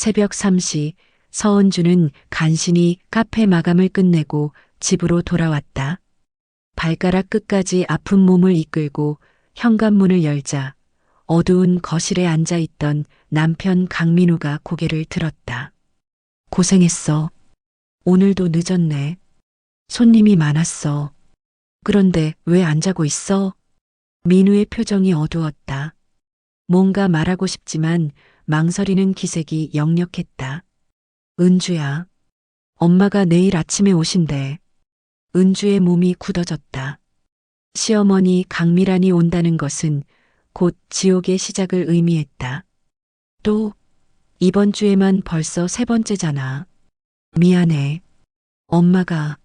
새벽 3시 서은주는 간신히 카페 마감을 끝내고 집으로 돌아왔다. 발가락 끝까지 아픈 몸을 이끌고 현관문을 열자 어두운 거실에 앉아 있던 남편 강민우가 고개를 들었다. 고생했어. 오늘도 늦었네. 손님이 많았어. 그런데 왜 안 자고 있어? 민우의 표정이 어두웠다. 뭔가 말하고 싶지만 망설이는 기색이 역력했다. 은주야. 엄마가 내일 아침에 오신대. 은주의 몸이 굳어졌다. 시어머니 강미란이 온다는 것은 곧 지옥의 시작을 의미했다. 또 이번 주에만 벌써 세 번째잖아. 미안해. 엄마가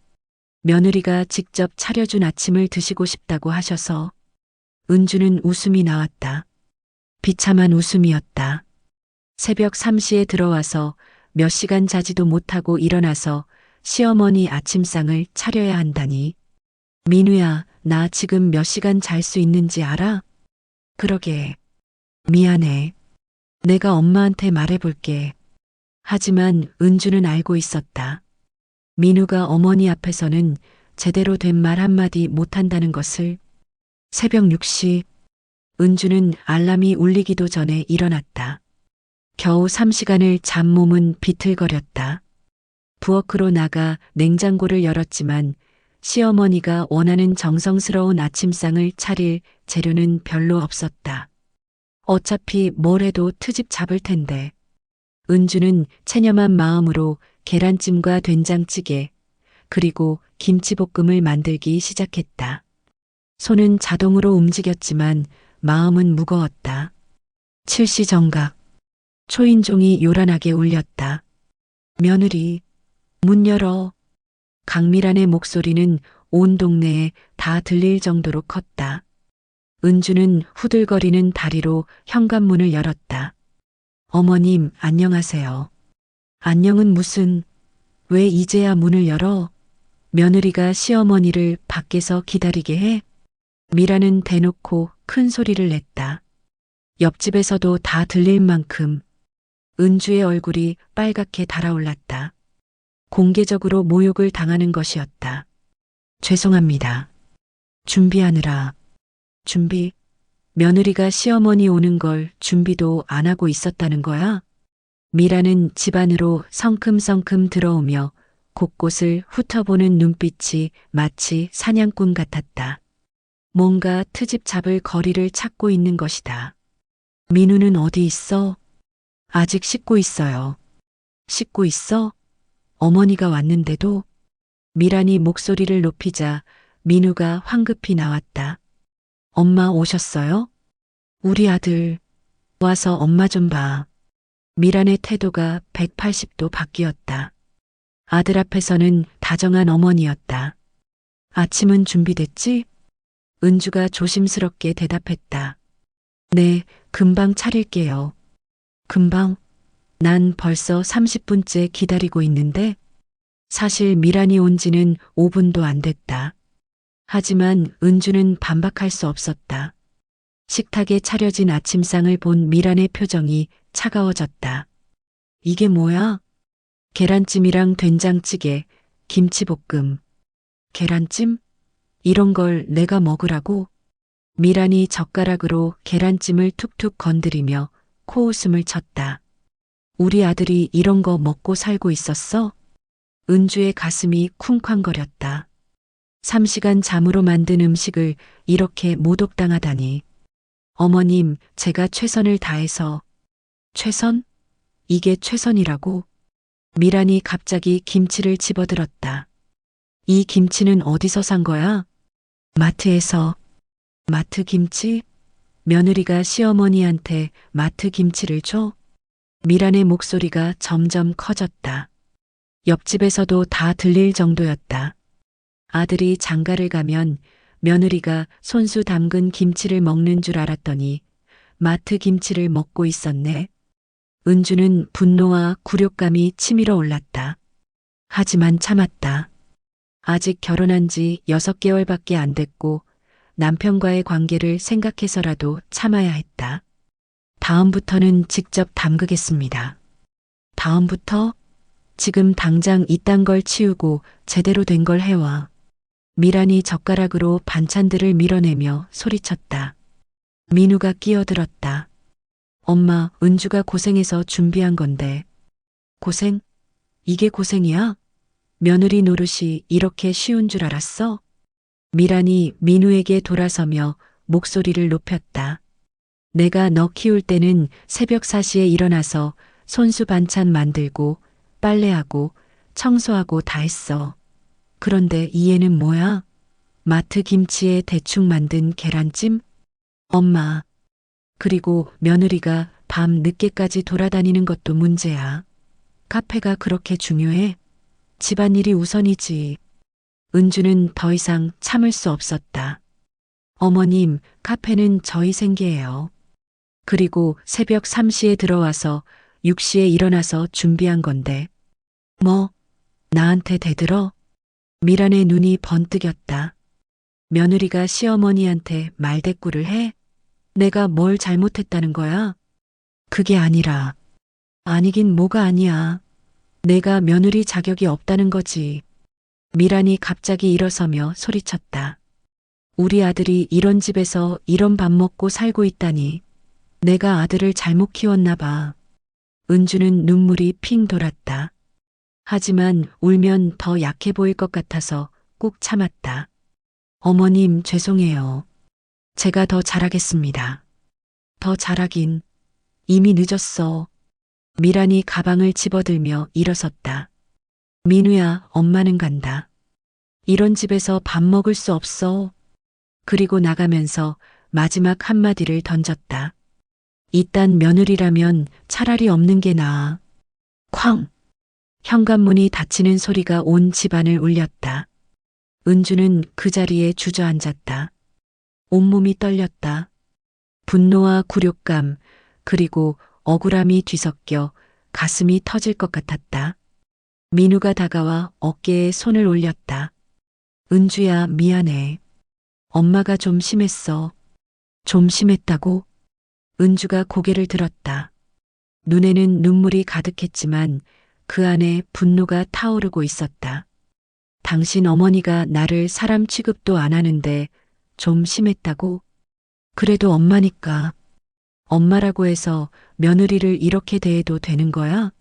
며느리가 직접 차려준 아침을 드시고 싶다고 하셔서. 은주는 웃음이 나왔다. 비참한 웃음이었다. 새벽 3시에 들어와서 몇 시간 자지도 못하고 일어나서 시어머니 아침상을 차려야 한다니. 민우야, 나 지금 몇 시간 잘 수 있는지 알아? 그러게. 미안해. 내가 엄마한테 말해볼게. 하지만 은주는 알고 있었다. 민우가 어머니 앞에서는 제대로 된 말 한마디 못한다는 것을. 새벽 6시 은주는 알람이 울리기도 전에 일어났다. 겨우 3시간을 잠 몸은 비틀거렸다. 부엌으로 나가 냉장고를 열었지만 시어머니가 원하는 정성스러운 아침상을 차릴 재료는 별로 없었다. 어차피 뭘 해도 트집 잡을 텐데. 은주는 체념한 마음으로 계란찜과 된장찌개 그리고 김치볶음을 만들기 시작했다. 손은 자동으로 움직였지만 마음은 무거웠다. 7시 정각. 초인종이 요란하게 울렸다. 며느리, 문 열어. 강미란의 목소리는 온 동네에 다 들릴 정도로 컸다. 은주는 후들거리는 다리로 현관문을 열었다. 어머님, 안녕하세요. 안녕은 무슨, 왜 이제야 문을 열어? 며느리가 시어머니를 밖에서 기다리게 해? 미라는 대놓고 큰 소리를 냈다. 옆집에서도 다 들릴 만큼. 은주의 얼굴이 빨갛게 달아올랐다. 공개적으로 모욕을 당하는 것이었다. 죄송합니다. 준비하느라. 준비? 며느리가 시어머니 오는 걸 준비도 안 하고 있었다는 거야? 미라는 집 안으로 성큼성큼 들어오며 곳곳을 훑어보는 눈빛이 마치 사냥꾼 같았다. 뭔가 트집 잡을 거리를 찾고 있는 것이다. 민우는 어디 있어? 아직 씻고 있어요. 씻고 있어? 어머니가 왔는데도? 미란이 목소리를 높이자 민우가 황급히 나왔다. 엄마 오셨어요? 우리 아들 와서 엄마 좀 봐. 미란의 태도가 180도 바뀌었다. 아들 앞에서는 다정한 어머니였다. 아침은 준비됐지? 은주가 조심스럽게 대답했다. 네, 금방 차릴게요. 금방? 난 벌써 30분째 기다리고 있는데? 사실 미란이 온 지는 5분도 안 됐다. 하지만 은주는 반박할 수 없었다. 식탁에 차려진 아침상을 본 미란의 표정이 차가워졌다. 이게 뭐야? 계란찜이랑 된장찌개, 김치볶음. 계란찜? 이런 걸 내가 먹으라고? 미란이 젓가락으로 계란찜을 툭툭 건드리며 코웃음을 쳤다. 우리 아들이 이런 거 먹고 살고 있었어? 은주의 가슴이 쿵쾅거렸다. 3시간 잠으로 만든 음식을 이렇게 모독당하다니. 어머님, 제가 최선을 다해서. 최선? 이게 최선이라고? 미란이 갑자기 김치를 집어들었다. 이 김치는 어디서 산 거야? 마트에서. 마트 김치? 며느리가 시어머니한테 마트 김치를 줘? 미란의 목소리가 점점 커졌다. 옆집에서도 다 들릴 정도였다. 아들이 장가를 가면 며느리가 손수 담근 김치를 먹는 줄 알았더니 마트 김치를 먹고 있었네. 은주는 분노와 굴욕감이 치밀어 올랐다. 하지만 참았다. 아직 결혼한 지 6개월밖에 안 됐고 남편과의 관계를 생각해서라도 참아야 했다. 다음부터는 직접 담그겠습니다. 다음부터 지금 당장 이딴 걸 치우고 제대로 된 걸 해와. 미란이 젓가락으로 반찬들을 밀어내며 소리쳤다. 민우가 끼어들었다. 엄마, 은주가 고생해서 준비한 건데. 고생? 이게 고생이야? 며느리 노릇이 이렇게 쉬운 줄 알았어? 미란이 민우에게 돌아서며 목소리를 높였다. 내가 너 키울 때는 새벽 4시에 일어나서 손수 반찬 만들고 빨래하고 청소하고 다 했어. 그런데 이 애는 뭐야? 마트 김치에 대충 만든 계란찜? 엄마. 그리고 며느리가 밤 늦게까지 돌아다니는 것도 문제야. 카페가 그렇게 중요해? 집안일이 우선이지. 은주는 더 이상 참을 수 없었다. 어머님, 카페는 저희 생계예요. 그리고 새벽 3시에 들어와서 6시에 일어나서 준비한 건데. 뭐? 나한테 대들어? 미란의 눈이 번뜩였다. 며느리가 시어머니한테 말대꾸를 해? 내가 뭘 잘못했다는 거야? 그게 아니라. 아니긴 뭐가 아니야. 내가 며느리 자격이 없다는 거지. 미란이 갑자기 일어서며 소리쳤다. 우리 아들이 이런 집에서 이런 밥 먹고 살고 있다니. 내가 아들을 잘못 키웠나 봐. 은주는 눈물이 핑 돌았다. 하지만 울면 더 약해 보일 것 같아서 꾹 참았다. 어머님, 죄송해요. 제가 더 잘하겠습니다. 더 잘하긴. 이미 늦었어. 미란이 가방을 집어들며 일어섰다. 민우야, 엄마는 간다. 이런 집에서 밥 먹을 수 없어. 그리고 나가면서 마지막 한마디를 던졌다. 이딴 며느리라면 차라리 없는 게 나아. 쾅! 현관문이 닫히는 소리가 온 집안을 울렸다. 은주는 그 자리에 주저앉았다. 온몸이 떨렸다. 분노와 굴욕감, 그리고 억울함이 뒤섞여 가슴이 터질 것 같았다. 민우가 다가와 어깨에 손을 올렸다. 은주야, 미안해. 엄마가 좀 심했어. 좀 심했다고? 은주가 고개를 들었다. 눈에는 눈물이 가득했지만 그 안에 분노가 타오르고 있었다. 당신 어머니가 나를 사람 취급도 안 하는데 좀 심했다고? 그래도 엄마니까. 엄마라고 해서 며느리를 이렇게 대해도 되는 거야?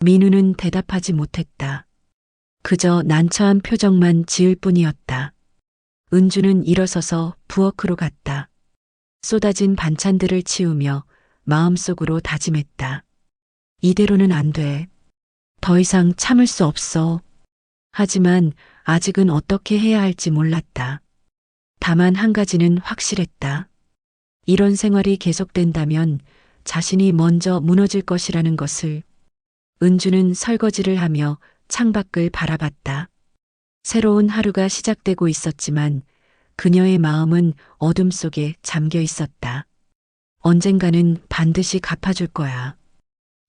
민우는 대답하지 못했다. 그저 난처한 표정만 지을 뿐이었다. 은주는 일어서서 부엌으로 갔다. 쏟아진 반찬들을 치우며 마음속으로 다짐했다. 이대로는 안 돼. 더 이상 참을 수 없어. 하지만 아직은 어떻게 해야 할지 몰랐다. 다만 한 가지는 확실했다. 이런 생활이 계속된다면 자신이 먼저 무너질 것이라는 것을. 은주는 설거지를 하며 창밖을 바라봤다. 새로운 하루가 시작되고 있었지만 그녀의 마음은 어둠 속에 잠겨 있었다. 언젠가는 반드시 갚아줄 거야.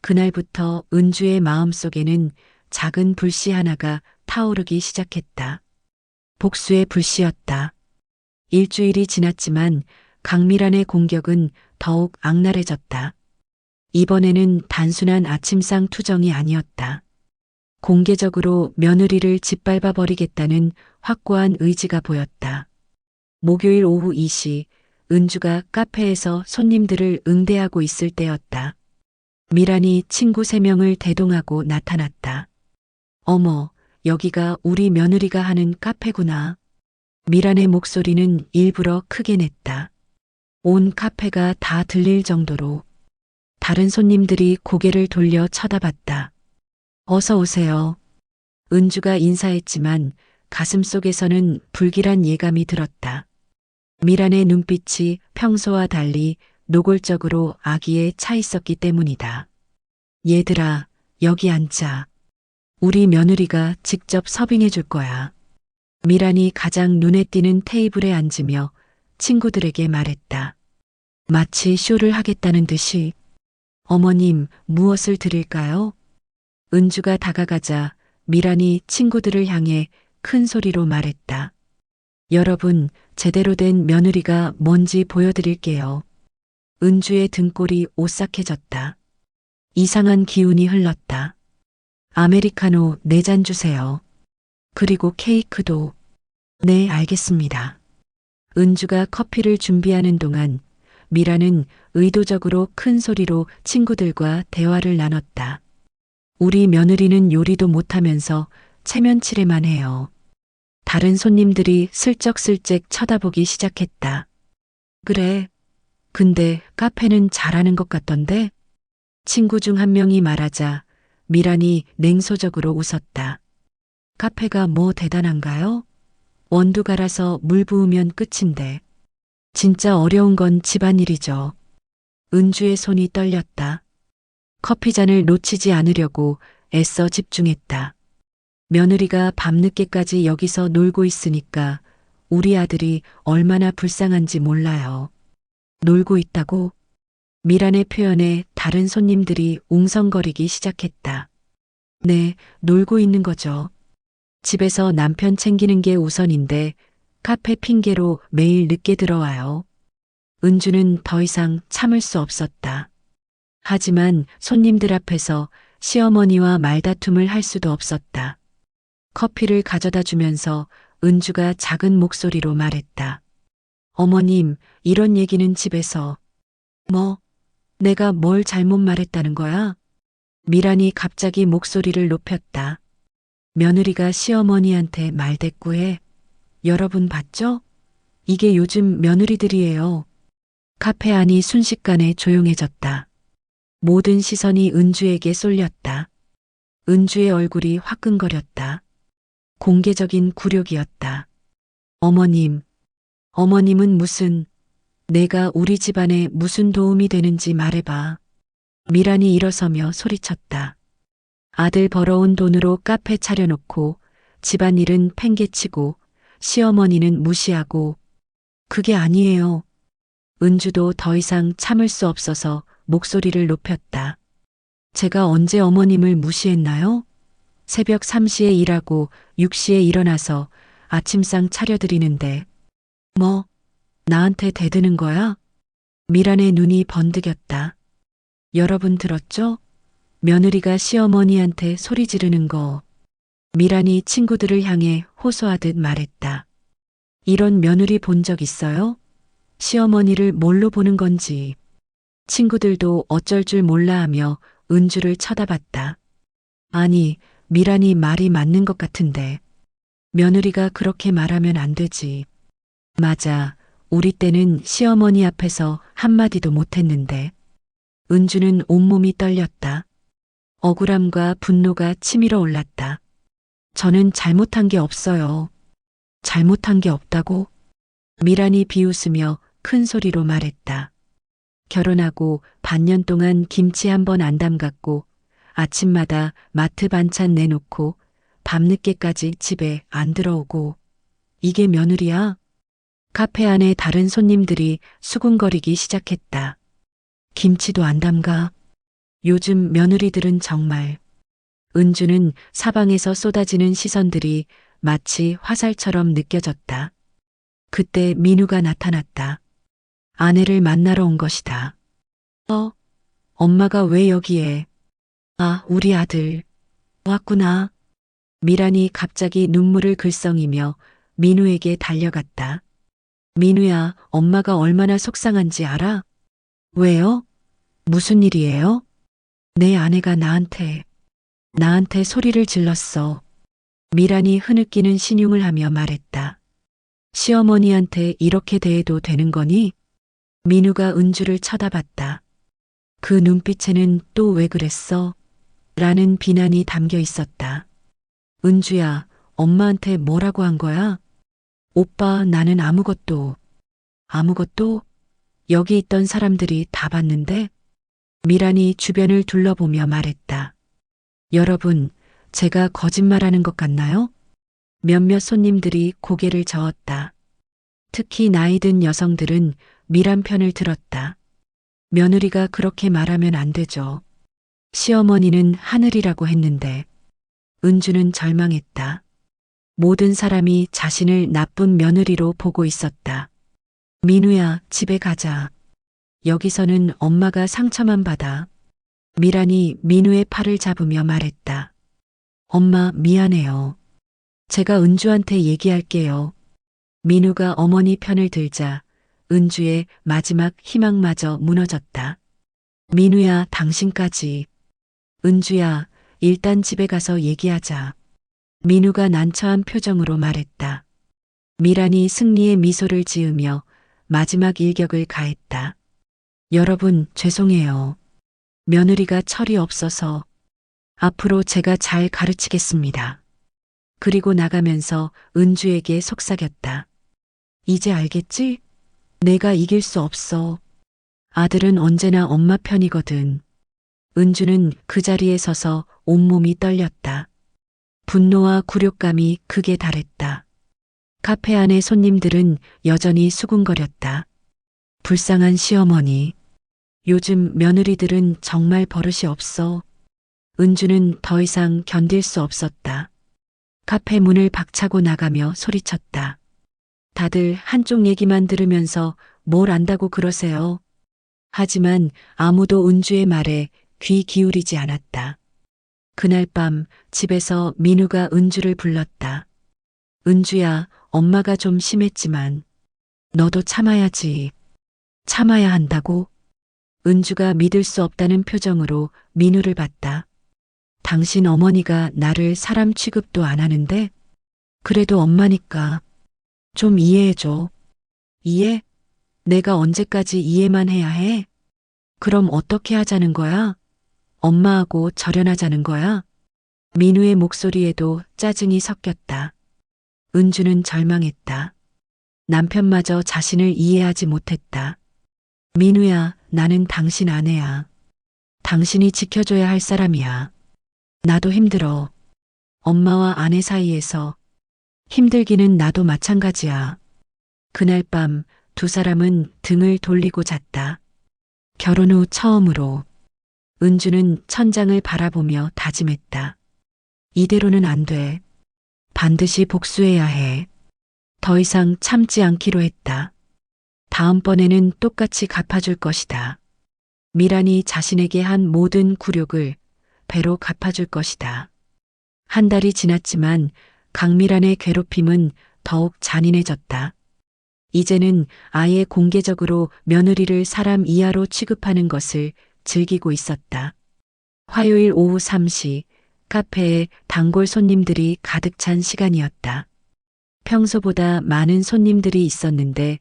그날부터 은주의 마음속에는 작은 불씨 하나가 타오르기 시작했다. 복수의 불씨였다. 일주일이 지났지만 강미란의 공격은 더욱 악랄해졌다. 이번에는 단순한 아침상 투정이 아니었다. 공개적으로 며느리를 짓밟아 버리겠다는 확고한 의지가 보였다. 목요일 오후 2시, 은주가 카페에서 손님들을 응대하고 있을 때였다. 미란이 친구 3명을 대동하고 나타났다. 어머, 여기가 우리 며느리가 하는 카페구나. 미란의 목소리는 일부러 크게 냈다. 온 카페가 다 들릴 정도로. 다른 손님들이 고개를 돌려 쳐다봤다. 어서 오세요. 은주가 인사했지만 가슴속에서는 불길한 예감이 들었다. 미란의 눈빛이 평소와 달리 노골적으로 악의에 차 있었기 때문이다. 얘들아, 여기 앉자. 우리 며느리가 직접 서빙해 줄 거야. 미란이 가장 눈에 띄는 테이블에 앉으며 친구들에게 말했다. 마치 쇼를 하겠다는 듯이. 어머님, 무엇을 드릴까요? 은주가 다가가자 미란이 친구들을 향해 큰 소리로 말했다. 여러분, 제대로 된 며느리가 뭔지 보여드릴게요. 은주의 등골이 오싹해졌다. 이상한 기운이 흘렀다. 아메리카노 4잔 주세요. 그리고 케이크도. 네, 알겠습니다. 은주가 커피를 준비하는 동안 미라는 의도적으로 큰 소리로 친구들과 대화를 나눴다. 우리 며느리는 요리도 못하면서 체면치레만 해요. 다른 손님들이 슬쩍슬쩍 쳐다보기 시작했다. 그래. 근데 카페는 잘하는 것 같던데? 친구 중 한 명이 말하자 미란이 냉소적으로 웃었다. 카페가 뭐 대단한가요? 원두 갈아서 물 부으면 끝인데. 진짜 어려운 건 집안일이죠. 은주의 손이 떨렸다. 커피잔을 놓치지 않으려고 애써 집중했다. 며느리가 밤늦게까지 여기서 놀고 있으니까 우리 아들이 얼마나 불쌍한지 몰라요. 놀고 있다고? 미란의 표현에 다른 손님들이 웅성거리기 시작했다. 네, 놀고 있는 거죠. 집에서 남편 챙기는 게 우선인데 카페 핑계로 매일 늦게 들어와요. 은주는 더 이상 참을 수 없었다. 하지만 손님들 앞에서 시어머니와 말다툼을 할 수도 없었다. 커피를 가져다 주면서 은주가 작은 목소리로 말했다. 어머님, 이런 얘기는 집에서. 뭐, 내가 뭘 잘못 말했다는 거야? 미란이 갑자기 목소리를 높였다. 며느리가 시어머니한테 말대꾸해. 여러분 봤죠? 이게 요즘 며느리들이에요. 카페 안이 순식간에 조용해졌다. 모든 시선이 은주에게 쏠렸다. 은주의 얼굴이 화끈거렸다. 공개적인 굴욕이었다. 어머님, 어머님은 무슨, 내가 우리 집안에 무슨 도움이 되는지 말해봐. 미란이 일어서며 소리쳤다. 아들 벌어온 돈으로 카페 차려놓고 집안일은 팽개치고 시어머니는 무시하고. 그게 아니에요. 은주도 더 이상 참을 수 없어서 목소리를 높였다. 제가 언제 어머님을 무시했나요? 새벽 3시에 일하고 6시에 일어나서 아침상 차려드리는데. 뭐, 나한테 대드는 거야? 미란의 눈이 번득였다. 여러분 들었죠? 며느리가 시어머니한테 소리 지르는 거. 미란이 친구들을 향해 호소하듯 말했다. 이런 며느리 본 적 있어요? 시어머니를 뭘로 보는 건지. 친구들도 어쩔 줄 몰라 하며 은주를 쳐다봤다. 아니, 미란이 말이 맞는 것 같은데. 며느리가 그렇게 말하면 안 되지. 맞아. 우리 때는 시어머니 앞에서 한마디도 못했는데. 은주는 온몸이 떨렸다. 억울함과 분노가 치밀어 올랐다. 저는 잘못한 게 없어요. 잘못한 게 없다고? 미란이 비웃으며 큰 소리로 말했다. 결혼하고 반년 동안 김치 한 번 안 담갔고 아침마다 마트 반찬 내놓고 밤늦게까지 집에 안 들어오고. 이게 며느리야? 카페 안에 다른 손님들이 수군거리기 시작했다. 김치도 안 담가. 요즘 며느리들은 정말. 은주는 사방에서 쏟아지는 시선들이 마치 화살처럼 느껴졌다. 그때 민우가 나타났다. 아내를 만나러 온 것이다. 엄마가 왜 여기에? 아, 우리 아들. 왔구나. 미란이 갑자기 눈물을 글썽이며 민우에게 달려갔다. 민우야, 엄마가 얼마나 속상한지 알아? 왜요? 무슨 일이에요? 내 아내가 나한테 소리를 질렀어. 미란이 흐느끼는 신용을 하며 말했다. 시어머니한테 이렇게 대해도 되는 거니? 민우가 은주를 쳐다봤다. 그 눈빛에는 또 왜 그랬어? 라는 비난이 담겨 있었다. 은주야, 엄마한테 뭐라고 한 거야? 오빠, 나는 아무것도. 여기 있던 사람들이 다 봤는데? 미란이 주변을 둘러보며 말했다. 여러분, 제가 거짓말하는 것 같나요? 몇몇 손님들이 고개를 저었다. 특히 나이 든 여성들은 미란 편을 들었다. 며느리가 그렇게 말하면 안 되죠. 시어머니는 하늘이라고 했는데. 은주는 절망했다. 모든 사람이 자신을 나쁜 며느리로 보고 있었다. 민우야, 집에 가자. 여기서는 엄마가 상처만 받아. 미란이 민우의 팔을 잡으며 말했다. 엄마, 미안해요. 제가 은주한테 얘기할게요. 민우가 어머니 편을 들자 은주의 마지막 희망마저 무너졌다. 민우야, 당신까지. 은주야, 일단 집에 가서 얘기하자. 민우가 난처한 표정으로 말했다. 미란이 승리의 미소를 지으며 마지막 일격을 가했다. 여러분, 죄송해요. 며느리가 철이 없어서 앞으로 제가 잘 가르치겠습니다. 그리고 나가면서 은주에게 속삭였다. 이제 알겠지? 내가 이길 수 없어. 아들은 언제나 엄마 편이거든. 은주는 그 자리에 서서 온몸이 떨렸다. 분노와 굴욕감이 극에 달했다. 카페 안의 손님들은 여전히 수군거렸다. 불쌍한 시어머니. 요즘 며느리들은 정말 버릇이 없어. 은주는 더 이상 견딜 수 없었다. 카페 문을 박차고 나가며 소리쳤다. 다들 한쪽 얘기만 들으면서 뭘 안다고 그러세요. 하지만 아무도 은주의 말에 귀 기울이지 않았다. 그날 밤 집에서 민우가 은주를 불렀다. 은주야, 엄마가 좀 심했지만 너도 참아야지. 참아야 한다고? 은주가 믿을 수 없다는 표정으로 민우를 봤다. 당신 어머니가 나를 사람 취급도 안 하는데 그래도 엄마니까 좀 이해해줘. 이해? 내가 언제까지 이해만 해야 해? 그럼 어떻게 하자는 거야? 엄마하고 절연하자는 거야? 민우의 목소리에도 짜증이 섞였다. 은주는 절망했다. 남편마저 자신을 이해하지 못했다. 민우야, 나는 당신 아내야. 당신이 지켜줘야 할 사람이야. 나도 힘들어. 엄마와 아내 사이에서 힘들기는 나도 마찬가지야. 그날 밤 두 사람은 등을 돌리고 잤다. 결혼 후 처음으로 은주는 천장을 바라보며 다짐했다. 이대로는 안 돼. 반드시 복수해야 해. 더 이상 참지 않기로 했다. 다음번에는 똑같이 갚아줄 것이다. 미란이 자신에게 한 모든 굴욕을 배로 갚아줄 것이다. 한 달이 지났지만 강미란의 괴롭힘은 더욱 잔인해졌다. 이제는 아예 공개적으로 며느리를 사람 이하로 취급하는 것을 즐기고 있었다. 화요일 오후 3시 카페에 단골 손님들이 가득 찬 시간이었다. 평소보다 많은 손님들이 있었는데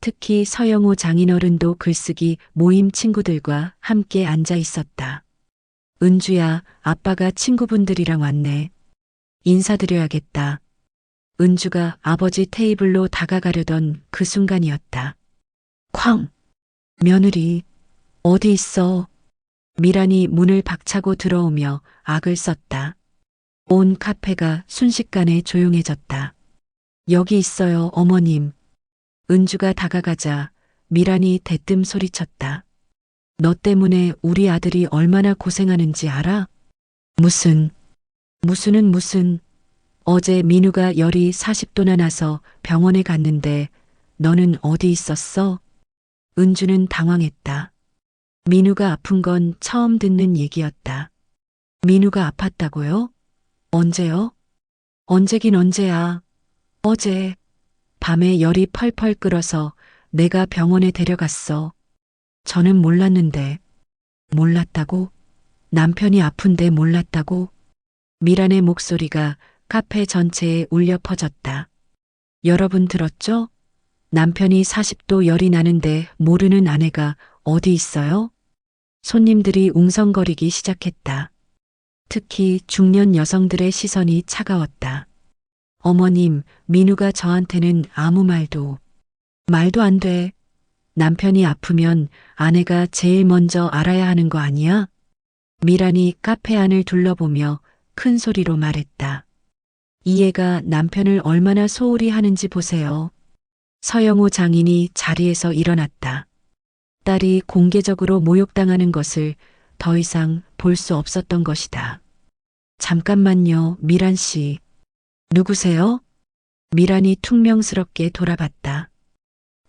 특히 서영호 장인어른도 글쓰기 모임 친구들과 함께 앉아 있었다. 은주야, 아빠가 친구분들이랑 왔네. 인사드려야겠다. 은주가 아버지 테이블로 다가가려던 그 순간이었다. 쾅! 며느리, 어디 있어? 미란이 문을 박차고 들어오며 악을 썼다. 온 카페가 순식간에 조용해졌다. 여기 있어요, 어머님. 은주가 다가가자 미란이 대뜸 소리쳤다. 너 때문에 우리 아들이 얼마나 고생하는지 알아? 무슨은 무슨. 어제 민우가 열이 40도나 나서 병원에 갔는데 너는 어디 있었어? 은주는 당황했다. 민우가 아픈 건 처음 듣는 얘기였다. 민우가 아팠다고요? 언제요? 언제긴 언제야. 어제 밤에 열이 펄펄 끓어서 내가 병원에 데려갔어. 저는 몰랐는데. 몰랐다고? 남편이 아픈데 몰랐다고? 미란의 목소리가 카페 전체에 울려 퍼졌다. 여러분 들었죠? 남편이 40도 열이 나는데 모르는 아내가 어디 있어요? 손님들이 웅성거리기 시작했다. 특히 중년 여성들의 시선이 차가웠다. 어머님, 민우가 저한테는 아무 말도 안 돼. 남편이 아프면 아내가 제일 먼저 알아야 하는 거 아니야? 미란이 카페 안을 둘러보며 큰 소리로 말했다. 이 애가 남편을 얼마나 소홀히 하는지 보세요. 서영호 장인이 자리에서 일어났다. 딸이 공개적으로 모욕당하는 것을 더 이상 볼 수 없었던 것이다. 잠깐만요, 미란 씨. 누구세요? 미란이 퉁명스럽게 돌아봤다.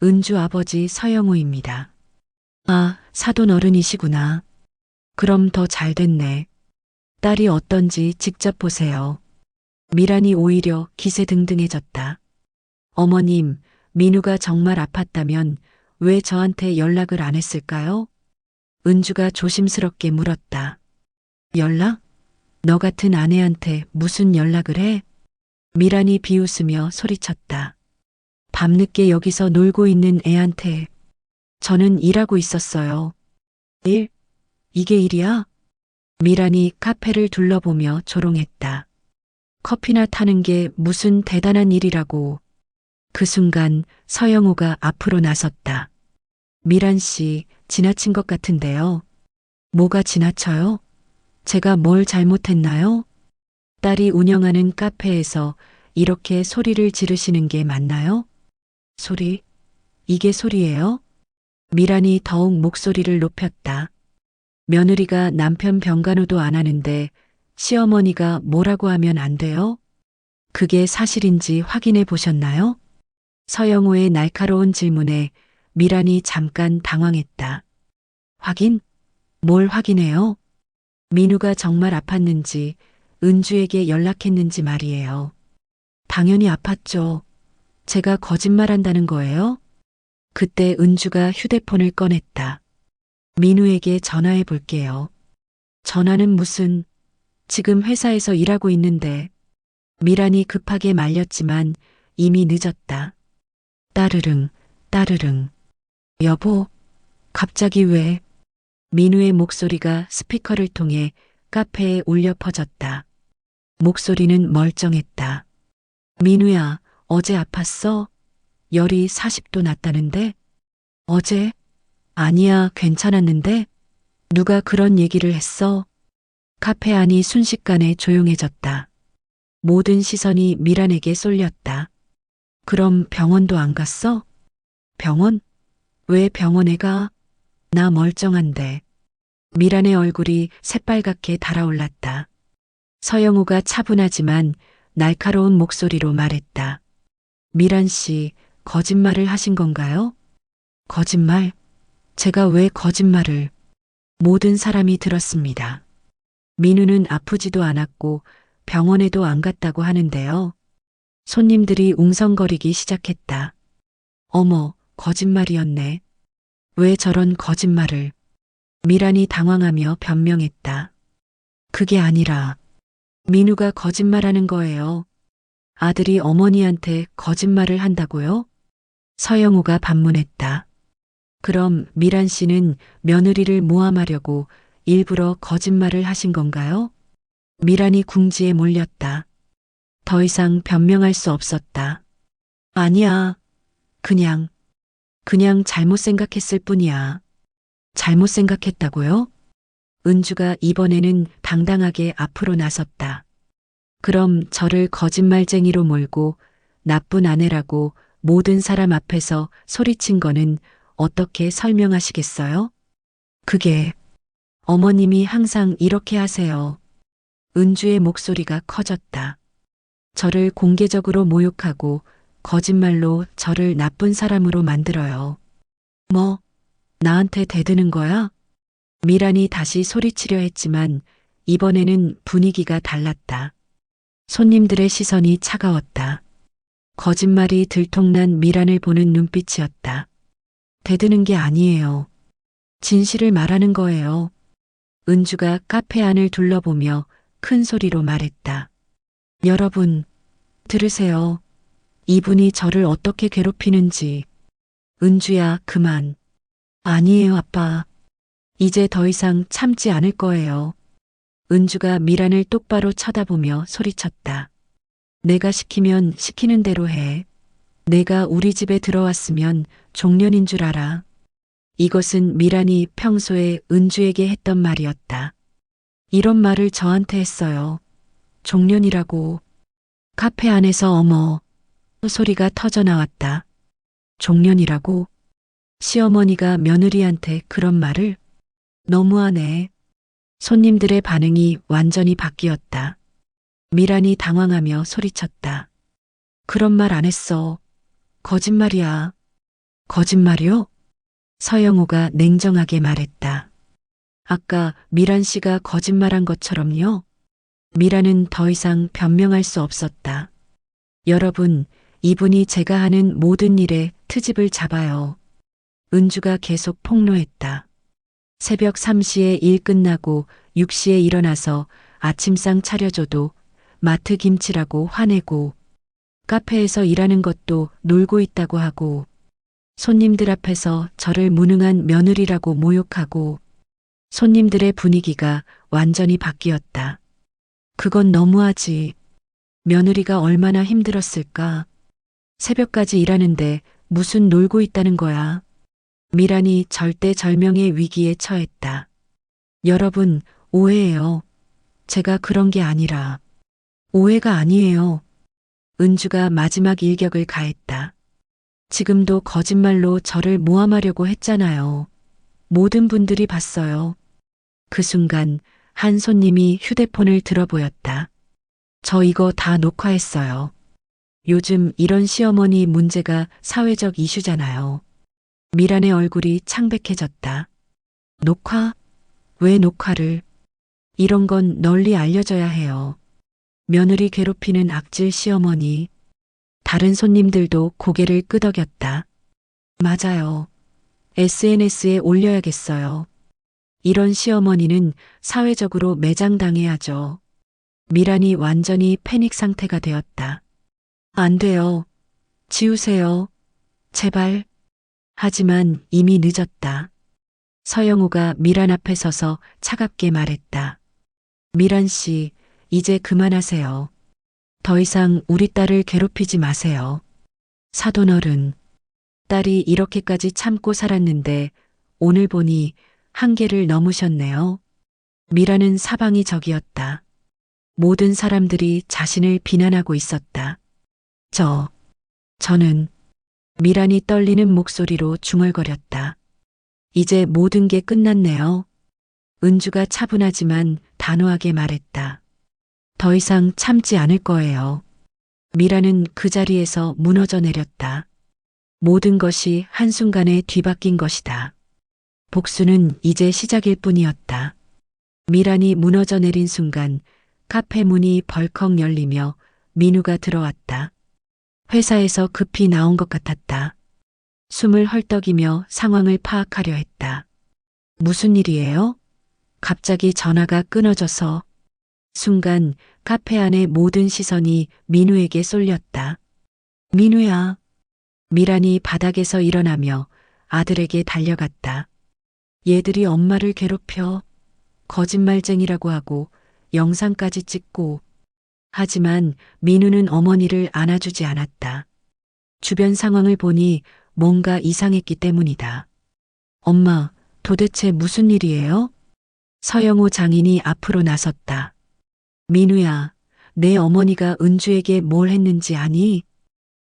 은주 아버지 서영호입니다. 아, 사돈 어른이시구나. 그럼 더 잘 됐네. 딸이 어떤지 직접 보세요. 미란이 오히려 기세등등해졌다. 어머님, 민우가 정말 아팠다면 왜 저한테 연락을 안 했을까요? 은주가 조심스럽게 물었다. 연락? 너 같은 아내한테 무슨 연락을 해? 미란이 비웃으며 소리쳤다. 밤늦게 여기서 놀고 있는 애한테 저는 일하고 있었어요. 일? 이게 일이야? 미란이 카페를 둘러보며 조롱했다. 커피나 타는 게 무슨 대단한 일이라고. 그 순간 서영호가 앞으로 나섰다. 미란 씨, 지나친 것 같은데요. 뭐가 지나쳐요? 제가 뭘 잘못했나요? 딸이 운영하는 카페에서 이렇게 소리를 지르시는 게 맞나요? 소리? 이게 소리예요? 미란이 더욱 목소리를 높였다. 며느리가 남편 병간호도 안 하는데 시어머니가 뭐라고 하면 안 돼요? 그게 사실인지 확인해 보셨나요? 서영호의 날카로운 질문에 미란이 잠깐 당황했다. 확인? 뭘 확인해요? 민우가 정말 아팠는지 은주에게 연락했는지 말이에요. 당연히 아팠죠. 제가 거짓말한다는 거예요? 그때 은주가 휴대폰을 꺼냈다. 민우에게 전화해 볼게요. 전화는 무슨, 지금 회사에서 일하고 있는데. 미란이 급하게 말렸지만 이미 늦었다. 따르릉, 따르릉. 여보, 갑자기 왜? 민우의 목소리가 스피커를 통해 카페에 울려 퍼졌다. 목소리는 멀쩡했다. 민우야, 어제 아팠어? 열이 40도 났다는데? 어제? 아니야, 괜찮았는데? 누가 그런 얘기를 했어? 카페 안이 순식간에 조용해졌다. 모든 시선이 미란에게 쏠렸다. 그럼 병원도 안 갔어? 병원? 왜 병원에 가? 나 멀쩡한데. 미란의 얼굴이 새빨갛게 달아올랐다. 서영우가 차분하지만 날카로운 목소리로 말했다. 미란 씨, 거짓말을 하신 건가요? 거짓말? 제가 왜 거짓말을? 모든 사람이 들었습니다. 민우는 아프지도 않았고 병원에도 안 갔다고 하는데요. 손님들이 웅성거리기 시작했다. 어머, 거짓말이었네. 왜 저런 거짓말을? 미란이 당황하며 변명했다. 그게 아니라 민우가 거짓말하는 거예요. 아들이 어머니한테 거짓말을 한다고요? 서영우가 반문했다. 그럼 미란 씨는 며느리를 모함하려고 일부러 거짓말을 하신 건가요? 미란이 궁지에 몰렸다. 더 이상 변명할 수 없었다. 아니야. 그냥 잘못 생각했을 뿐이야. 잘못 생각했다고요? 은주가 이번에는 당당하게 앞으로 나섰다. 그럼 저를 거짓말쟁이로 몰고 나쁜 아내라고 모든 사람 앞에서 소리친 거는 어떻게 설명하시겠어요? 그게 어머님이 항상 이렇게 하세요. 은주의 목소리가 커졌다. 저를 공개적으로 모욕하고 거짓말로 저를 나쁜 사람으로 만들어요. 뭐, 나한테 대드는 거야? 미란이 다시 소리치려 했지만 이번에는 분위기가 달랐다. 손님들의 시선이 차가웠다. 거짓말이 들통난 미란을 보는 눈빛이었다. 대드는 게 아니에요. 진실을 말하는 거예요. 은주가 카페 안을 둘러보며 큰 소리로 말했다. 여러분, 들으세요. 이분이 저를 어떻게 괴롭히는지. 은주야, 그만. 아니에요, 아빠. 이제 더 이상 참지 않을 거예요. 은주가 미란을 똑바로 쳐다보며 소리쳤다. 내가 시키면 시키는 대로 해. 내가 우리 집에 들어왔으면 종년인 줄 알아. 이것은 미란이 평소에 은주에게 했던 말이었다. 이런 말을 저한테 했어요. 종년이라고. 카페 안에서 어머 소리가 터져 나왔다. 종년이라고? 시어머니가 며느리한테 그런 말을? 너무하네. 손님들의 반응이 완전히 바뀌었다. 미란이 당황하며 소리쳤다. 그런 말 안 했어. 거짓말이야. 거짓말이요? 서영호가 냉정하게 말했다. 아까 미란 씨가 거짓말한 것처럼요. 미란은 더 이상 변명할 수 없었다. 여러분, 이분이 제가 하는 모든 일에 트집을 잡아요. 은주가 계속 폭로했다. 새벽 3시에 일 끝나고 6시에 일어나서 아침상 차려줘도 마트 김치라고 화내고 카페에서 일하는 것도 놀고 있다고 하고 손님들 앞에서 저를 무능한 며느리라고 모욕하고 손님들의 분위기가 완전히 바뀌었다. 그건 너무하지. 며느리가 얼마나 힘들었을까. 새벽까지 일하는데 무슨 놀고 있다는 거야. 미란이 절대절명의 위기에 처했다. 여러분, 오해예요. 제가 그런 게 아니라. 오해가 아니에요. 은주가 마지막 일격을 가했다. 지금도 거짓말로 저를 모함하려고 했잖아요. 모든 분들이 봤어요. 그 순간 한 손님이 휴대폰을 들어보였다. 저 이거 다 녹화했어요. 요즘 이런 시어머니 문제가 사회적 이슈잖아요. 미란의 얼굴이 창백해졌다. 녹화? 왜 녹화를? 이런 건 널리 알려져야 해요. 며느리 괴롭히는 악질 시어머니. 다른 손님들도 고개를 끄덕였다. 맞아요. SNS에 올려야겠어요. 이런 시어머니는 사회적으로 매장당해야죠. 미란이 완전히 패닉 상태가 되었다. 안 돼요. 지우세요. 제발. 하지만 이미 늦었다. 서영호가 미란 앞에 서서 차갑게 말했다. 미란 씨, 이제 그만하세요. 더 이상 우리 딸을 괴롭히지 마세요. 사돈어른, 딸이 이렇게까지 참고 살았는데 오늘 보니 한계를 넘으셨네요. 미란은 사방이 적이었다. 모든 사람들이 자신을 비난하고 있었다. 저는 미란이 떨리는 목소리로 중얼거렸다. 이제 모든 게 끝났네요. 은주가 차분하지만 단호하게 말했다. 더 이상 참지 않을 거예요. 미란은 그 자리에서 무너져 내렸다. 모든 것이 한순간에 뒤바뀐 것이다. 복수는 이제 시작일 뿐이었다. 미란이 무너져 내린 순간 카페 문이 벌컥 열리며 민우가 들어왔다. 회사에서 급히 나온 것 같았다. 숨을 헐떡이며 상황을 파악하려 했다. 무슨 일이에요? 갑자기 전화가 끊어져서 순간 카페 안의 모든 시선이 민우에게 쏠렸다. 민우야. 미란이 바닥에서 일어나며 아들에게 달려갔다. 얘들이 엄마를 괴롭혀 거짓말쟁이라고 하고 영상까지 찍고 하지만 민우는 어머니를 안아주지 않았다. 주변 상황을 보니 뭔가 이상했기 때문이다. 엄마, 도대체 무슨 일이에요? 서영호 장인이 앞으로 나섰다. 민우야, 내 어머니가 은주에게 뭘 했는지 아니?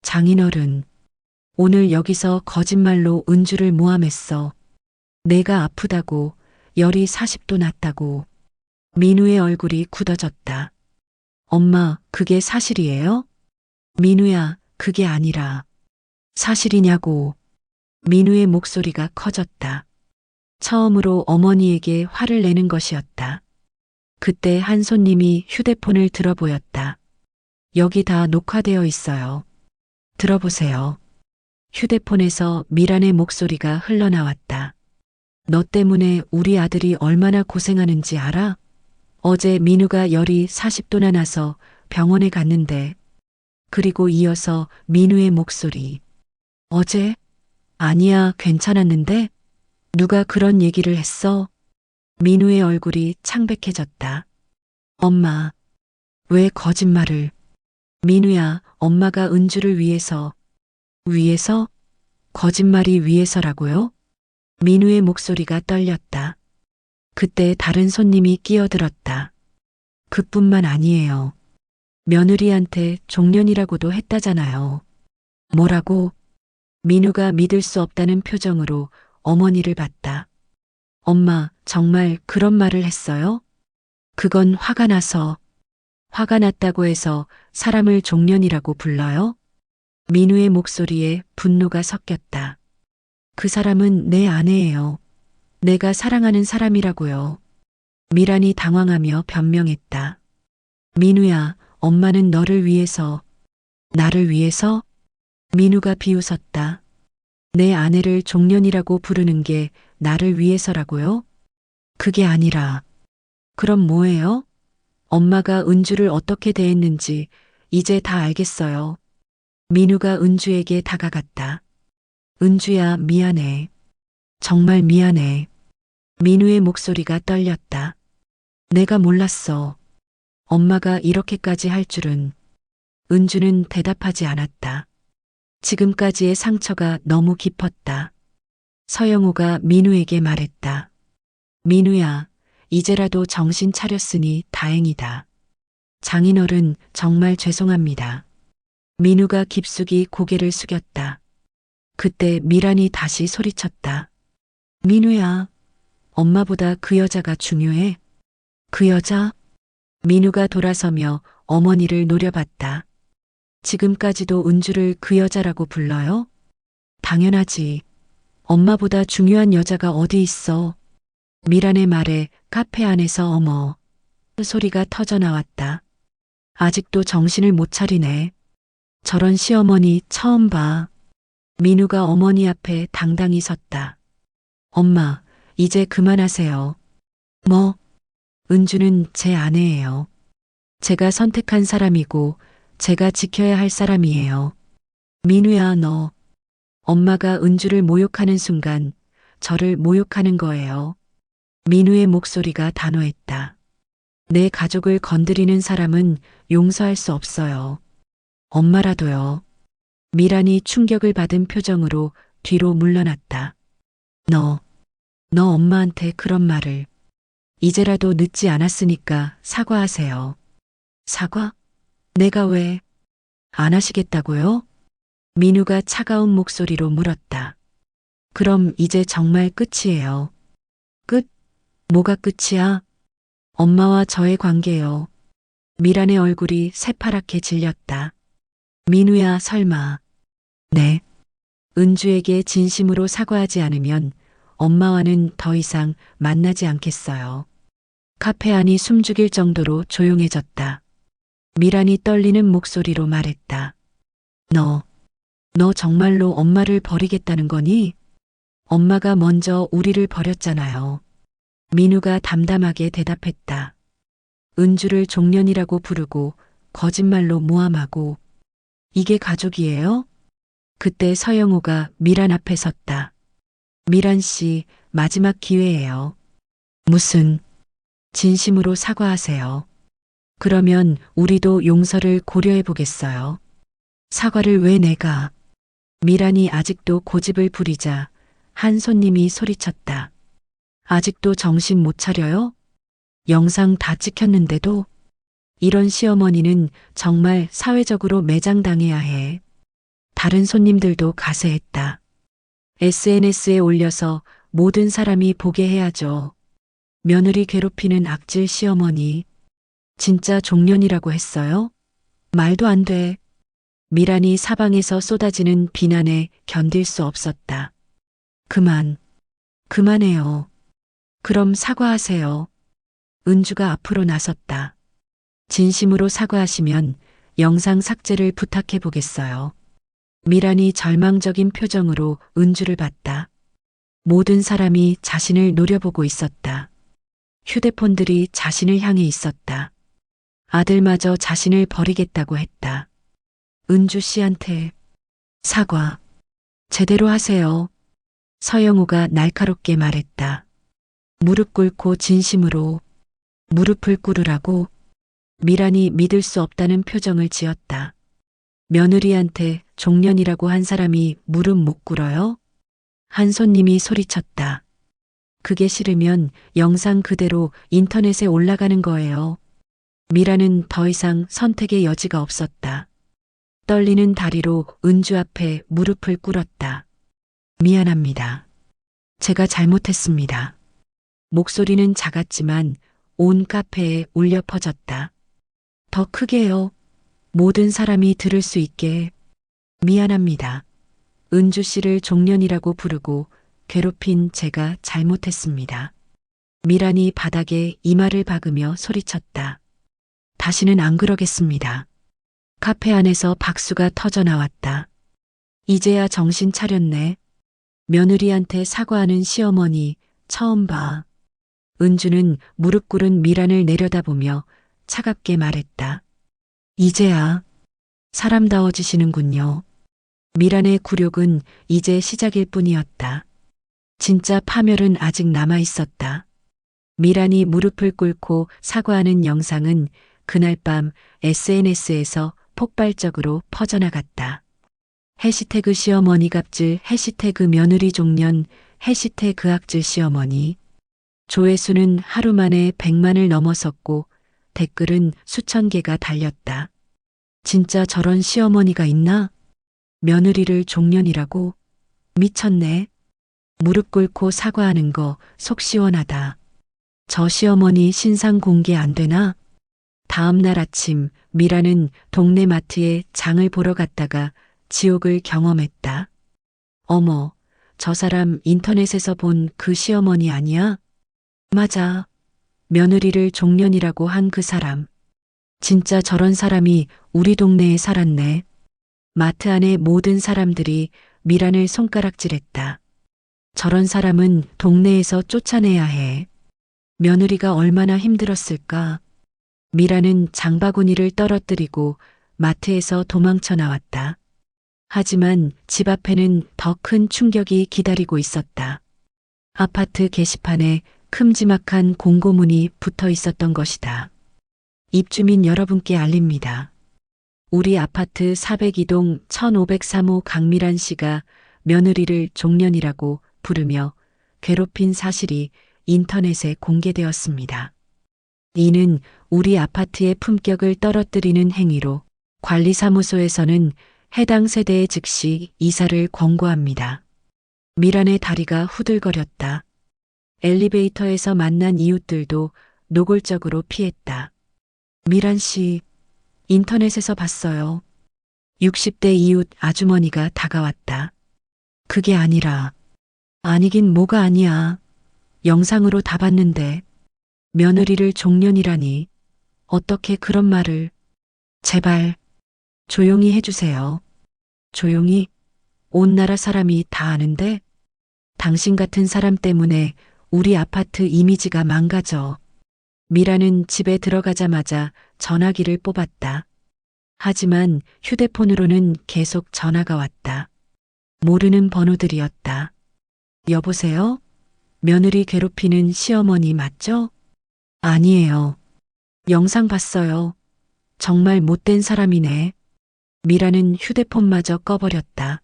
장인어른, 오늘 여기서 거짓말로 은주를 모함했어. 내가 아프다고, 열이 40도 났다고. 민우의 얼굴이 굳어졌다. 엄마, 그게 사실이에요? 민우야, 그게 아니라. 사실이냐고. 민우의 목소리가 커졌다. 처음으로 어머니에게 화를 내는 것이었다. 그때 한 손님이 휴대폰을 들어보였다. 여기 다 녹화되어 있어요. 들어보세요. 휴대폰에서 미란의 목소리가 흘러나왔다. 너 때문에 우리 아들이 얼마나 고생하는지 알아? 어제 민우가 열이 40도나 나서 병원에 갔는데, 그리고 이어서 민우의 목소리. 어제? 아니야, 괜찮았는데? 누가 그런 얘기를 했어? 민우의 얼굴이 창백해졌다. 엄마, 왜 거짓말을? 민우야, 엄마가 은주를 위해서. 위해서? 거짓말이 위해서라고요? 민우의 목소리가 떨렸다. 그때 다른 손님이 끼어들었다. 그뿐만 아니에요. 며느리한테 종년이라고도 했다잖아요. 뭐라고? 민우가 믿을 수 없다는 표정으로 어머니를 봤다. 엄마, 정말 그런 말을 했어요? 그건 화가 나서. 화가 났다고 해서 사람을 종년이라고 불러요? 민우의 목소리에 분노가 섞였다. 그 사람은 내 아내예요. 내가 사랑하는 사람이라고요. 미란이 당황하며 변명했다. 민우야, 엄마는 너를 위해서, 나를 위해서? 민우가 비웃었다. 내 아내를 종년이라고 부르는 게 나를 위해서라고요? 그게 아니라, 그럼 뭐예요? 엄마가 은주를 어떻게 대했는지 이제 다 알겠어요. 민우가 은주에게 다가갔다. 은주야, 미안해. 정말 미안해. 민우의 목소리가 떨렸다. 내가 몰랐어. 엄마가 이렇게까지 할 줄은. 은주는 대답하지 않았다. 지금까지의 상처가 너무 깊었다. 서영호가 민우에게 말했다. 민우야, 이제라도 정신 차렸으니 다행이다. 장인어른, 정말 죄송합니다. 민우가 깊숙이 고개를 숙였다. 그때 미란이 다시 소리쳤다. 민우야, 엄마보다 그 여자가 중요해. 그 여자? 민우가 돌아서며 어머니를 노려봤다. 지금까지도 은주를 그 여자라고 불러요? 당연하지. 엄마보다 중요한 여자가 어디 있어. 미란의 말에 카페 안에서 어머 소리가 터져 나왔다. 아직도 정신을 못 차리네. 저런 시어머니 처음 봐. 민우가 어머니 앞에 당당히 섰다. 엄마, 이제 그만하세요. 뭐? 은주는 제 아내예요. 제가 선택한 사람이고 제가 지켜야 할 사람이에요. 민우야, 너. 엄마가 은주를 모욕하는 순간 저를 모욕하는 거예요. 민우의 목소리가 단호했다. 내 가족을 건드리는 사람은 용서할 수 없어요. 엄마라도요. 미란이 충격을 받은 표정으로 뒤로 물러났다. 너 엄마한테 그런 말을. 이제라도 늦지 않았으니까 사과하세요. 사과? 내가 왜? 안 하시겠다고요? 민우가 차가운 목소리로 물었다. 그럼 이제 정말 끝이에요. 끝? 뭐가 끝이야? 엄마와 저의 관계요. 미란의 얼굴이 새파랗게 질렸다. 민우야, 설마. 네. 은주에게 진심으로 사과하지 않으면 엄마와는 더 이상 만나지 않겠어요. 카페 안이 숨죽일 정도로 조용해졌다. 미란이 떨리는 목소리로 말했다. 너 정말로 엄마를 버리겠다는 거니? 엄마가 먼저 우리를 버렸잖아요. 민우가 담담하게 대답했다. 은주를 종년이라고 부르고 거짓말로 모함하고 이게 가족이에요? 그때 서영호가 미란 앞에 섰다. 미란 씨, 마지막 기회예요. 무슨 진심으로 사과하세요. 그러면 우리도 용서를 고려해 보겠어요. 사과를 왜 내가? 미란이 아직도 고집을 부리자 한 손님이 소리쳤다. 아직도 정신 못 차려요? 영상 다 찍혔는데도 이런 시어머니는 정말 사회적으로 매장당해야 해. 다른 손님들도 가세했다. SNS에 올려서 모든 사람이 보게 해야죠. 며느리 괴롭히는 악질 시어머니. 진짜 종년이라고 했어요? 말도 안 돼. 미란이 사방에서 쏟아지는 비난에 견딜 수 없었다. 그만해요. 그럼 사과하세요. 은주가 앞으로 나섰다. 진심으로 사과하시면 영상 삭제를 부탁해 보겠어요. 미란이 절망적인 표정으로 은주를 봤다. 모든 사람이 자신을 노려보고 있었다. 휴대폰들이 자신을 향해 있었다. 아들마저 자신을 버리겠다고 했다. 은주 씨한테 사과 제대로 하세요. 서영호가 날카롭게 말했다. 무릎 꿇고 진심으로 무릎을 꿇으라고. 미란이 믿을 수 없다는 표정을 지었다. 며느리한테 종년이라고 한 사람이 무릎 못 꿇어요? 한 손님이 소리쳤다. 그게 싫으면 영상 그대로 인터넷에 올라가는 거예요. 미란은 더 이상 선택의 여지가 없었다. 떨리는 다리로 은주 앞에 무릎을 꿇었다. 미안합니다. 제가 잘못했습니다. 목소리는 작았지만 온 카페에 울려 퍼졌다. 더 크게요. 모든 사람이 들을 수 있게. 미안합니다. 은주 씨를 종년이라고 부르고 괴롭힌 제가 잘못했습니다. 미란이 바닥에 이마를 박으며 소리쳤다. 다시는 안 그러겠습니다. 카페 안에서 박수가 터져 나왔다. 이제야 정신 차렸네. 며느리한테 사과하는 시어머니 처음 봐. 은주는 무릎 꿇은 미란을 내려다보며 차갑게 말했다. 이제야 사람다워지시는군요. 미란의 굴욕은 이제 시작일 뿐이었다. 진짜 파멸은 아직 남아 있었다. 미란이 무릎을 꿇고 사과하는 영상은 그날 밤 SNS에서 폭발적으로 퍼져나갔다. 해시태그 시어머니 갑질, 해시태그 며느리 종년, 해시태그 악질 시어머니. 조회수는 하루 만에 100만을 넘어섰고 댓글은 수천 개가 달렸다. 진짜 저런 시어머니가 있나? 며느리를 종년이라고? 미쳤네. 무릎 꿇고 사과하는 거 속 시원하다. 저 시어머니 신상 공개 안 되나? 다음 날 아침 미라는 동네 마트에 장을 보러 갔다가 지옥을 경험했다. 어머, 저 사람 인터넷에서 본 그 시어머니 아니야? 맞아. 며느리를 종년이라고 한 그 사람. 진짜 저런 사람이 우리 동네에 살았네. 마트 안의 모든 사람들이 미란을 손가락질했다. 저런 사람은 동네에서 쫓아내야 해. 며느리가 얼마나 힘들었을까. 미라는 장바구니를 떨어뜨리고 마트에서 도망쳐 나왔다. 하지만 집 앞에는 더 큰 충격이 기다리고 있었다. 아파트 게시판에 큼지막한 공고문이 붙어 있었던 것이다. 입주민 여러분께 알립니다. 우리 아파트 402동 1503호 강미란 씨가 며느리를 종년이라고 부르며 괴롭힌 사실이 인터넷에 공개되었습니다. 이는 우리 아파트의 품격을 떨어뜨리는 행위로 관리사무소에서는 해당 세대에 즉시 이사를 권고합니다. 미란의 다리가 후들거렸다. 엘리베이터에서 만난 이웃들도 노골적으로 피했다. 미란 씨, 인터넷에서 봤어요. 60대 이웃 아주머니가 다가왔다. 그게 아니라, 아니긴 뭐가 아니야. 영상으로 다 봤는데, 며느리를 종년이라니, 어떻게 그런 말을, 제발, 조용히 해주세요. 조용히? 온 나라 사람이 다 아는데? 당신 같은 사람 때문에 우리 아파트 이미지가 망가져. 미라는 집에 들어가자마자 전화기를 뽑았다. 하지만 휴대폰으로는 계속 전화가 왔다. 모르는 번호들이었다. 여보세요? 며느리 괴롭히는 시어머니 맞죠? 아니에요. 영상 봤어요. 정말 못된 사람이네. 미라는 휴대폰마저 꺼버렸다.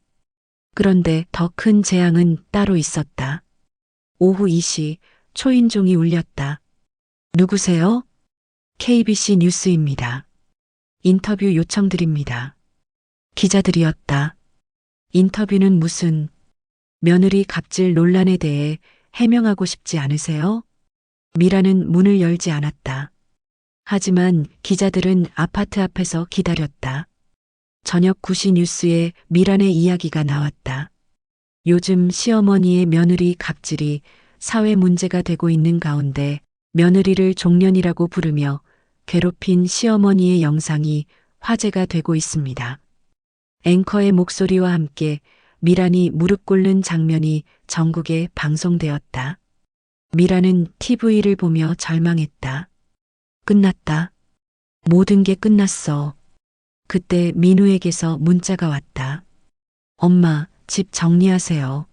그런데 더 큰 재앙은 따로 있었다. 오후 2시 초인종이 울렸다. 누구세요? KBC 뉴스입니다. 인터뷰 요청드립니다. 기자들이었다. 인터뷰는 무슨 며느리 갑질 논란에 대해 해명하고 싶지 않으세요? 미라는 문을 열지 않았다. 하지만 기자들은 아파트 앞에서 기다렸다. 저녁 9시 뉴스에 미란의 이야기가 나왔다. 요즘 시어머니의 며느리 갑질이 사회 문제가 되고 있는 가운데 며느리를 종년이라고 부르며 괴롭힌 시어머니의 영상이 화제가 되고 있습니다. 앵커의 목소리와 함께 미란이 무릎 꿇는 장면이 전국에 방송되었다. 미란은 TV를 보며 절망했다. 끝났다. 모든 게 끝났어. 그때 민우에게서 문자가 왔다. 엄마, 집 정리하세요.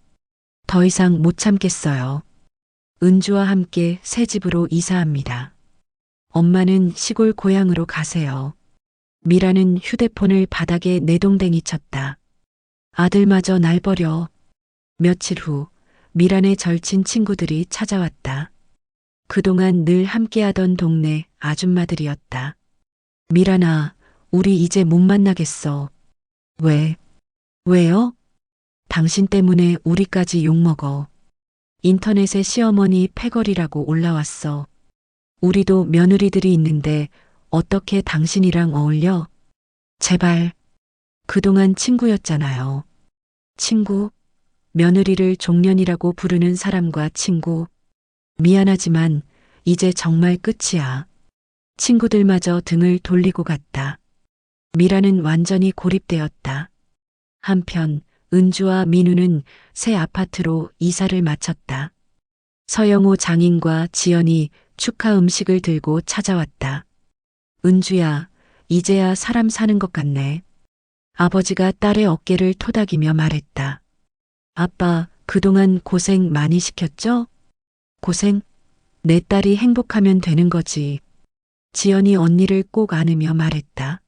더 이상 못 참겠어요. 은주와 함께 새 집으로 이사합니다. 엄마는 시골 고향으로 가세요. 미라는 휴대폰을 바닥에 내동댕이 쳤다. 아들마저 날 버려. 며칠 후 미란의 절친 친구들이 찾아왔다. 그동안 늘 함께하던 동네 아줌마들이었다. 미란아, 우리 이제 못 만나겠어. 왜? 왜요? 당신 때문에 우리까지 욕먹어. 인터넷에 시어머니 패거리라고 올라왔어. 우리도 며느리들이 있는데 어떻게 당신이랑 어울려? 제발. 그동안 친구였잖아요. 친구? 며느리를 종년이라고 부르는 사람과 친구. 미안하지만 이제 정말 끝이야. 친구들마저 등을 돌리고 갔다. 미라는 완전히 고립되었다. 한편 은주와 민우는 새 아파트로 이사를 마쳤다. 서영호 장인과 지연이 축하 음식을 들고 찾아왔다. 은주야, 이제야 사람 사는 것 같네. 아버지가 딸의 어깨를 토닥이며 말했다. 아빠, 그동안 고생 많이 시켰죠? 고생? 내 딸이 행복하면 되는 거지. 지연이 언니를 꼭 안으며 말했다.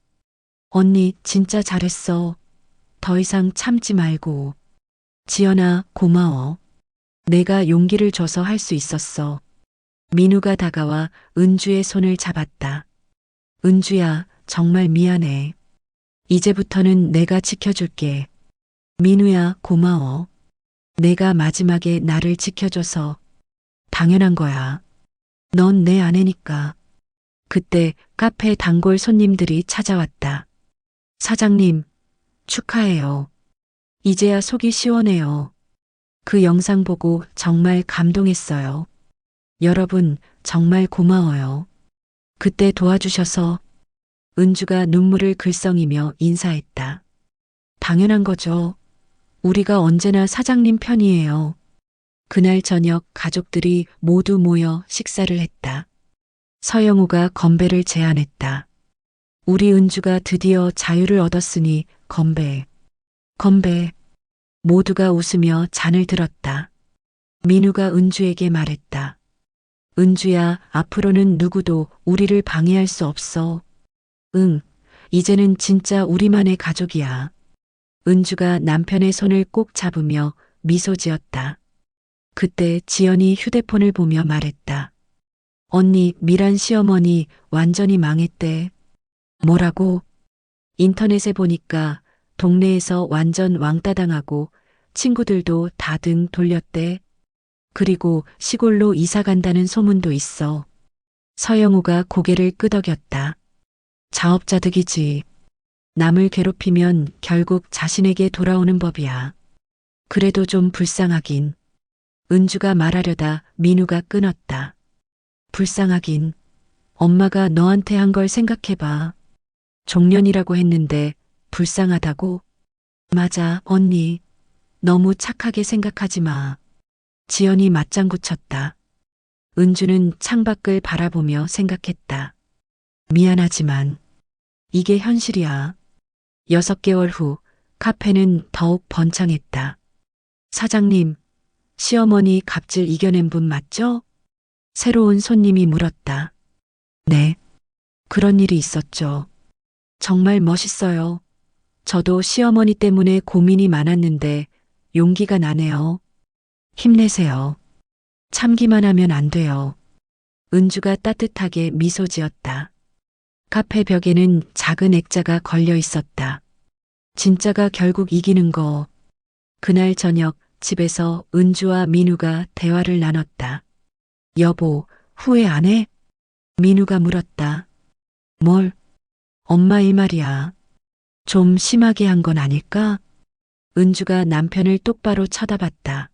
언니 진짜 잘했어. 더 이상 참지 말고. 지연아, 고마워. 내가 용기를 줘서 할 수 있었어. 민우가 다가와 은주의 손을 잡았다. 은주야, 정말 미안해. 이제부터는 내가 지켜줄게. 민우야, 고마워. 내가 마지막에 나를 지켜줘서. 당연한 거야. 넌 내 아내니까. 그때 카페 단골 손님들이 찾아왔다. 사장님, 축하해요. 이제야 속이 시원해요. 그 영상 보고 정말 감동했어요. 여러분, 정말 고마워요. 그때 도와주셔서. 은주가 눈물을 글썽이며 인사했다. 당연한 거죠. 우리가 언제나 사장님 편이에요. 그날 저녁 가족들이 모두 모여 식사를 했다. 서영우가 건배를 제안했다. 우리 은주가 드디어 자유를 얻었으니 건배. 건배. 모두가 웃으며 잔을 들었다. 민우가 은주에게 말했다. 은주야, 앞으로는 누구도 우리를 방해할 수 없어. 응, 이제는 진짜 우리만의 가족이야. 은주가 남편의 손을 꼭 잡으며 미소 지었다. 그때 지연이 휴대폰을 보며 말했다. 언니, 미란 시어머니 완전히 망했대. 뭐라고? 인터넷에 보니까 동네에서 완전 왕따 당하고 친구들도 다 등 돌렸대. 그리고 시골로 이사 간다는 소문도 있어. 서영우가 고개를 끄덕였다. 자업자득이지. 남을 괴롭히면 결국 자신에게 돌아오는 법이야. 그래도 좀 불쌍하긴. 은주가 말하려다 민우가 끊었다. 불쌍하긴. 엄마가 너한테 한 걸 생각해봐. 종년이라고 했는데 불쌍하다고? 맞아, 언니. 너무 착하게 생각하지 마. 지연이 맞장구 쳤다. 은주는 창밖을 바라보며 생각했다. 미안하지만 이게 현실이야. 6개월 후 카페는 더욱 번창했다. 사장님, 시어머니 갑질 이겨낸 분 맞죠? 새로운 손님이 물었다. 네, 그런 일이 있었죠. 정말 멋있어요. 저도 시어머니 때문에 고민이 많았는데 용기가 나네요. 힘내세요. 참기만 하면 안 돼요. 은주가 따뜻하게 미소 지었다. 카페 벽에는 작은 액자가 걸려 있었다. 진짜가 결국 이기는 거. 그날 저녁 집에서 은주와 민우가 대화를 나눴다. 여보, 후회 안 해? 민우가 물었다. 뭘? 엄마 이 말이야. 좀 심하게 한 건 아닐까? 은주가 남편을 똑바로 쳐다봤다.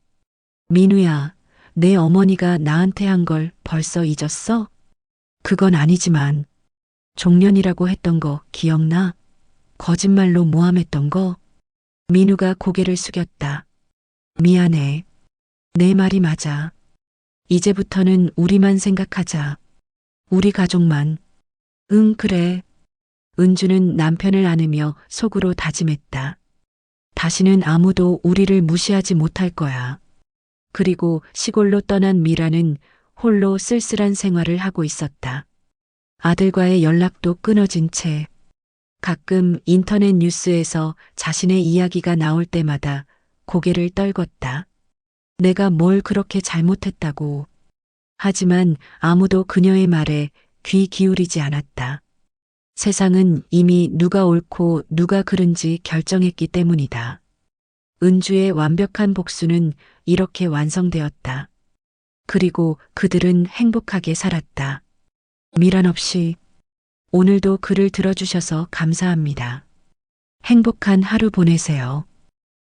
민우야, 내 어머니가 나한테 한 걸 벌써 잊었어? 그건 아니지만 종년이라고 했던 거 기억나? 거짓말로 모함했던 거? 민우가 고개를 숙였다. 미안해. 내 말이 맞아. 이제부터는 우리만 생각하자. 우리 가족만. 응, 그래. 은주는 남편을 안으며 속으로 다짐했다. 다시는 아무도 우리를 무시하지 못할 거야. 그리고 시골로 떠난 미라는 홀로 쓸쓸한 생활을 하고 있었다. 아들과의 연락도 끊어진 채 가끔 인터넷 뉴스에서 자신의 이야기가 나올 때마다 고개를 떨궜다. 내가 뭘 그렇게 잘못했다고. 하지만 아무도 그녀의 말에 귀 기울이지 않았다. 세상은 이미 누가 옳고 누가 그른지 결정했기 때문이다. 은주의 완벽한 복수는 이렇게 완성되었다. 그리고 그들은 행복하게 살았다. 미란 없이. 오늘도 글을 들어주셔서 감사합니다. 행복한 하루 보내세요.